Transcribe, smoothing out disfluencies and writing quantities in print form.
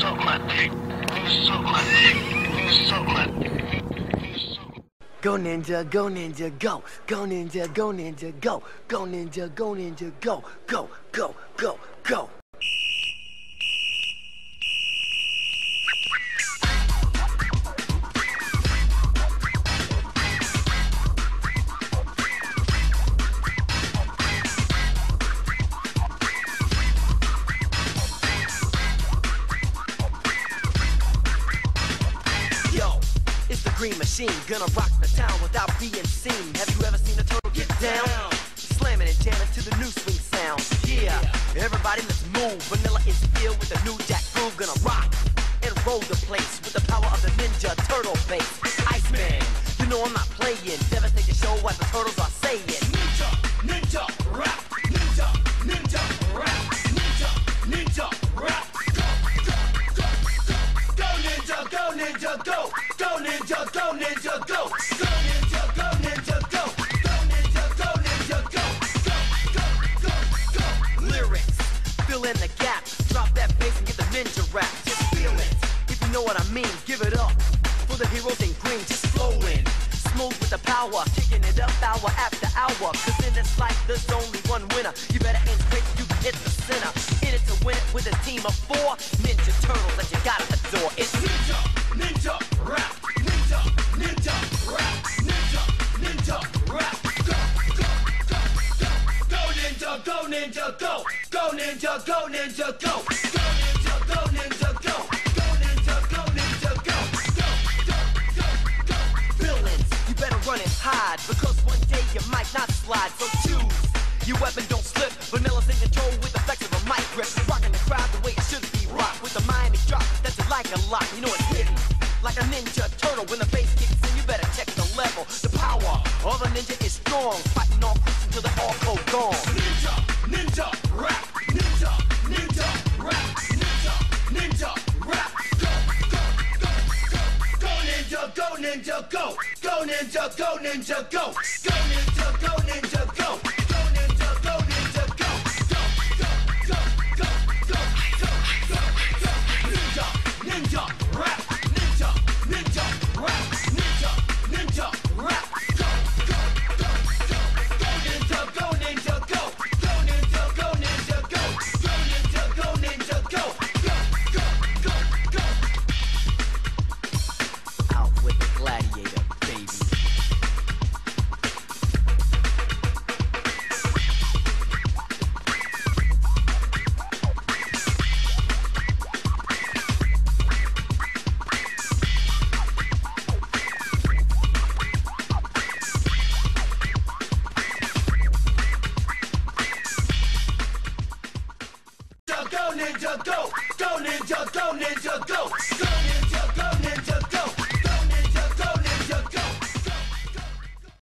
suck my dick. You suck my dick. You suck my dick. Go ninja, go ninja, go. Go ninja, go ninja, go. Go ninja, go ninja, go. Go, go, go, go. Green machine, gonna rock the town without being seen. Have you ever seen a turtle get down? Slamming and jamming to the new swing sound. Yeah, everybody let's move. Vanilla is filled with a new jack groove. Gonna rock and roll the place with the power of the Ninja Turtle bass. Iceman, you know I'm not playing. Devastating show what the turtles are saying. Ninja, ninja, rap. Ninja, ninja, rap. Ninja, ninja, rap. Go, ninja, go, ninja, go. Go ninja, go ninja, go. Go ninja, go ninja, go. Go ninja, go ninja, go. Go, go, go, go. Lyrics, fill in the gap. Drop that bass and get the ninja rap. Just feel it, if you know what I mean. Give it up for the heroes in green. Just flowing, smooth with the power. Kicking it up hour after hour. Cause in this life there's only one winner. You better aim straight, you can hit the center. In it to win it with a team of 4 Ninja Turtles that you gotta adore. It's Ninja, Ninja, rap. Ninja, ninja, rap. Ninja, ninja, rap. Go, go, go, go. Go ninja, go ninja, go. Go ninja, go ninja, go. Go ninja, go ninja, go. Go ninja, go ninja, go. Go, go, go, go. Villains, you better run and hide, because one day you might not slide. So choose your weapon, don't slip. Vanilla's in control with the flex of a mic grip. Rocking the crowd the way it should be rocked. With the Miami drop that you like a lot. You know it's hidden like a Ninja Turtle. When the bass kicks in, you better check the level. The power of a ninja is strong. Fighting all creeps until they all go gone. Ninja, ninja, rap. Ninja, ninja, rap. Ninja, ninja, rap. Go, go, go, go. Go ninja, go ninja, go. Go ninja, go ninja, go. Go ninja, go ninja, go. Go ninja, go ninja, go. Go, go, go, go, go, go, go, go. Ninja, ninja, rap. Ninja, ninja, rap. Ninja, ninja, rap. Go, go, go, go. Go ninja, go ninja, go. Go ninja, go ninja, go. Go ninja, go ninja, go. Go, go, go, go. Out with the gladiator, baby. Go ninja, go! Go ninja, go ninja, go!